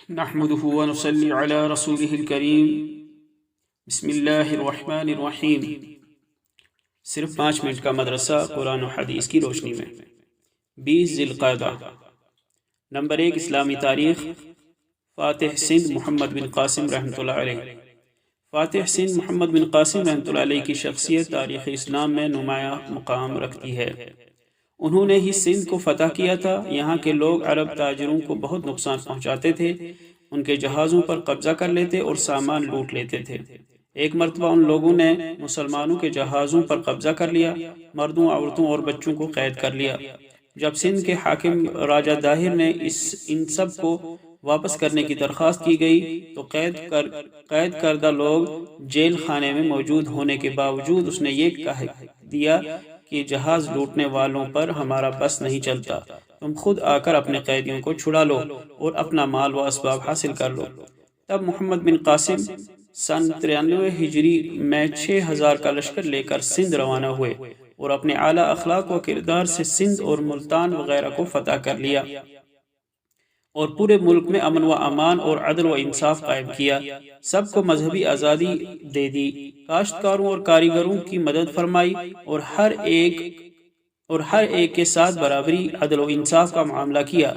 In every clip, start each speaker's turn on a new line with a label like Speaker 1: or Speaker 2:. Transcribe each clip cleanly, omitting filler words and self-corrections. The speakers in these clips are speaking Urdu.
Speaker 1: نحمده ونصلي على رسوله الكريم بسم اللہ الرحمن الرحیم۔ صرف 5 منٹ کا مدرسہ قرآن و حدیث کی روشنی میں 20 ذی القعدہ۔ نمبر 1 اسلامی تاریخ۔ فاتح سندھ محمد بن قاسم رحمۃ اللہ علیہ۔ فاتح سندھ محمد بن قاسم رحمۃ اللہ علیہ کی شخصیت تاریخ اسلام میں نمایاں مقام رکھتی ہے۔ انہوں نے ہی سندھ کو فتح کیا تھا۔ یہاں کے لوگ عرب تاجروں کو بہت نقصان پہنچاتے تھے، ان کے جہازوں پر قبضہ کر لیتے اور سامان لوٹ لیتے تھے۔ ایک مرتبہ ان لوگوں نے مسلمانوں کے جہازوں پر قبضہ کر لیا، مردوں، عورتوں اور بچوں کو قید کر لیا۔ جب سندھ کے حاکم راجہ داہر نے ان سب کو واپس کرنے کی درخواست کی گئی تو قید کردہ لوگ جیل خانے میں موجود ہونے کے باوجود اس نے یہ کہہ دیا کہ جہاز لوٹنے والوں پر ہمارا بس نہیں چلتا، تم خود آ کر اپنے قیدیوں کو چھڑا لو اور اپنا مال و اسباب حاصل کر لو۔ تب محمد بن قاسم سن 93 ہجری میں 6000 کا لشکر لے کر سندھ روانہ ہوئے اور اپنے اعلیٰ اخلاق و کردار سے سندھ اور ملتان وغیرہ کو فتح کر لیا اور پورے ملک میں امن و امان اور عدل و انصاف قائم کیا۔ سب کو مذہبی آزادی دے دی، کاشتکاروں اور کاریگروں کی مدد فرمائی اور ہر ایک کے ساتھ برابری، عدل و انصاف کا معاملہ کیا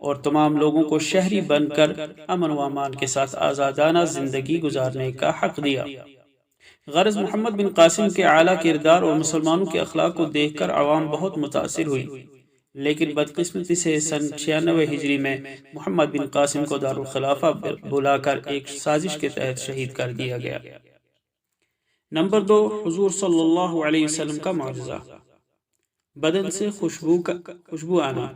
Speaker 1: اور تمام لوگوں کو شہری بن کر امن و امان کے ساتھ آزادانہ زندگی گزارنے کا حق دیا۔ غرض محمد بن قاسم کے اعلیٰ کردار اور مسلمانوں کے اخلاق کو دیکھ کر عوام بہت متاثر ہوئی، لیکن بدقسمتی سے سن 96 ہجری میں محمد بن قاسم کو دارالخلافہ بلا کر ایک سازش کے تحت شہید کر دیا گیا۔ نمبر 2 حضور صلی اللہ علیہ وسلم کا معجزہ، بدن سے خوشبو آنا۔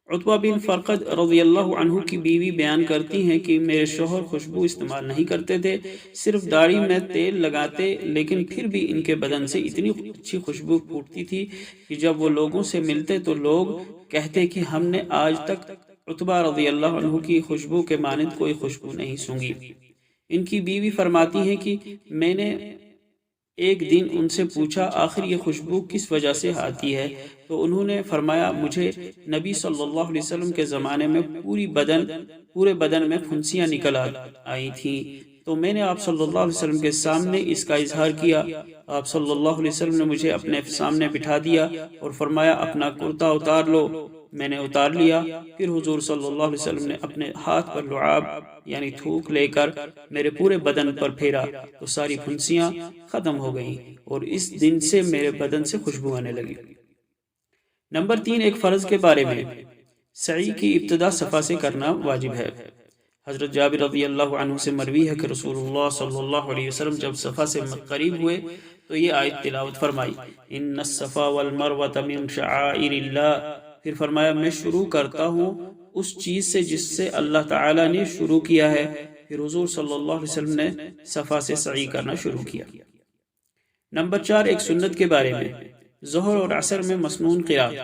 Speaker 1: عتبہ بن فرقد رضی اللہ عنہ کی بیوی بیان کرتی ہیں کہ میرے شوہر خوشبو استعمال نہیں کرتے تھے، صرف داڑھی میں تیل لگاتے، لیکن پھر بھی ان کے بدن سے اتنی اچھی خوشبو پھوٹتی تھی کہ جب وہ لوگوں سے ملتے تو لوگ کہتے کہ ہم نے آج تک عتبہ رضی اللہ عنہ کی خوشبو کے مانند کوئی خوشبو نہیں سونگھی۔ ان کی بیوی فرماتی ہے کہ میں نے ایک دن ان سے پوچھا آخر یہ خوشبو کس وجہ سے آتی ہے، تو انہوں نے فرمایا مجھے نبی صلی اللہ علیہ وسلم کے زمانے میں پورے بدن میں پھنسیاں نکل آئی تھیں، تو میں نے آپ صلی اللہ علیہ وسلم کے سامنے اس کا اظہار کیا۔ آپ صلی اللہ علیہ وسلم نے مجھے اپنے سامنے بٹھا دیا اور فرمایا اپنا کرتا اتار لو۔ میں نے اتار لیا، پھر حضور صلی اللہ علیہ وسلم نے اپنے ہاتھ پر لعاب یعنی تھوک لے کر میرے پورے بدن پر پھیرا تو ساری پھنسیاں ختم ہو گئیں اور اس دن سے میرے بدن سے خوشبو آنے لگی۔ نمبر 3 ایک فرض کے بارے میں، سعی کی ابتدا صفا سے کرنا واجب ہے۔ حضرت جابر رضی اللہ عنہ سے مروی ہے کہ رسول اللہ صلی اللہ علیہ وسلم جب صفا سے قریب ہوئے تو یہ آیت تلاوت فرمائی، ان الصفا والمروۃ من شعائر اللہ۔ پھر فرمایا میں شروع کرتا ہوں اس چیز سے جس سے اللہ تعالیٰ نے شروع کیا ہے۔ پھر حضور صلی اللہ علیہ وسلم نے صفا سے سعی کرنا شروع کیا۔ نمبر 4 ایک سنت کے بارے میں، ظہر اور عصر میں مسنون قرات۔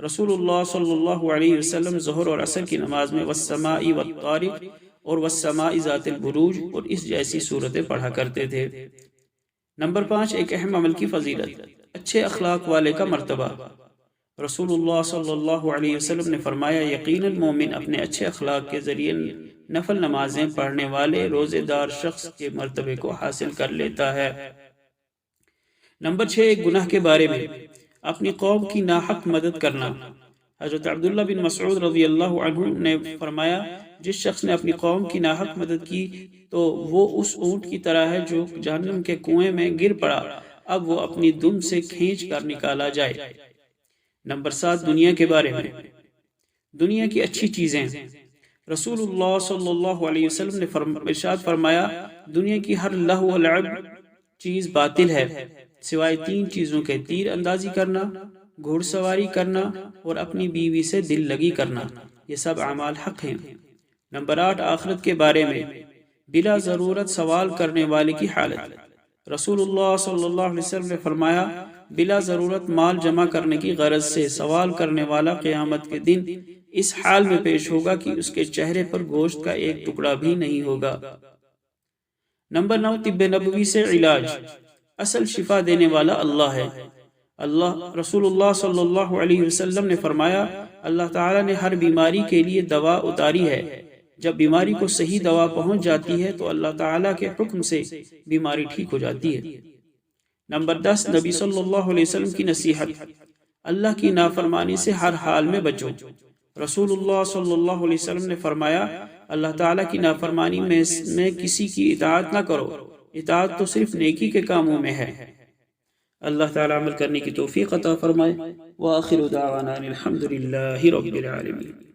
Speaker 1: رسول اللہ صلی اللہ علیہ وسلم ظہر اور عصر کی نماز میں والسماء والطارق اور والسماء ذات البروج اور اس جیسی صورتیں پڑھا کرتے تھے۔ نمبر 5 ایک اہم عمل کی فضیلت، اچھے اخلاق والے کا مرتبہ۔ رسول اللہ صلی اللہ علیہ وسلم نے فرمایا یقیناً مومن اپنے اچھے اخلاق کے ذریعے نفل نمازیں پڑھنے والے روزے دار شخص کے مرتبے کو حاصل کر لیتا ہے۔ نمبر 6 ایک گناہ کے بارے میں، اپنی قوم کی ناحق مدد کرنا۔ حضرت عبداللہ بن مسعود رضی اللہ عنہ نے فرمایا جس شخص نے اپنی قوم کی ناحق مدد کی تو وہ اس اونٹ کی طرح ہے جو جہنم کے کنویں میں گر پڑا، اب وہ اپنی دم سے کھینچ کر نکالا جائے۔ نمبر 7 دنیا کے بارے میں، دنیا کی اچھی چیزیں۔ رسول اللہ صلی اللہ علیہ وسلم نے ارشاد فرمایا دنیا کی ہر لہو و لعب چیز باطل ہے سوائے 3 چیزوں کے، تیر اندازی کرنا، گھوڑ سواری کرنا اور اپنی بیوی سے دل لگی کرنا، یہ سب اعمال حق ہیں۔ نمبر 8 آخرت کے بارے میں، بلا ضرورت سوال کرنے والے کی حالت۔ رسول اللہ صلی اللہ علیہ وسلم نے فرمایا بلا ضرورت مال جمع کرنے کی غرض سے سوال کرنے والا قیامت کے دن اس حال میں پیش ہوگا کہ اس کے چہرے پر گوشت کا ایک ٹکڑا بھی نہیں ہوگا۔ نمبر 9 طب نبوی سے علاج، اصل شفا دینے والا اللہ ہے۔ رسول اللہ صلی اللہ علیہ وسلم نے فرمایا اللہ تعالیٰ نے ہر بیماری کے لیے دوا اتاری ہے، جب بیماری کو صحیح دوا پہنچ جاتی ہے تو اللہ تعالیٰ کے حکم سے بیماری ٹھیک ہو جاتی ہے۔ نمبر 10، نبی صلی اللہ علیہ وسلم کی نصیحت، اللہ کی نافرمانی سے ہر حال میں بچو۔ رسول اللہ صلی اللہ علیہ وسلم نے فرمایا، اللہ تعالیٰ کی نافرمانی میں کسی کی اطاعت نہ کرو، اطاعت تو صرف نیکی کے کاموں میں ہے۔ اللہ تعالیٰ عمل کرنے کی توفیق عطا فرمائے۔ وآخر دعوانا الحمد للہ رب العالمین۔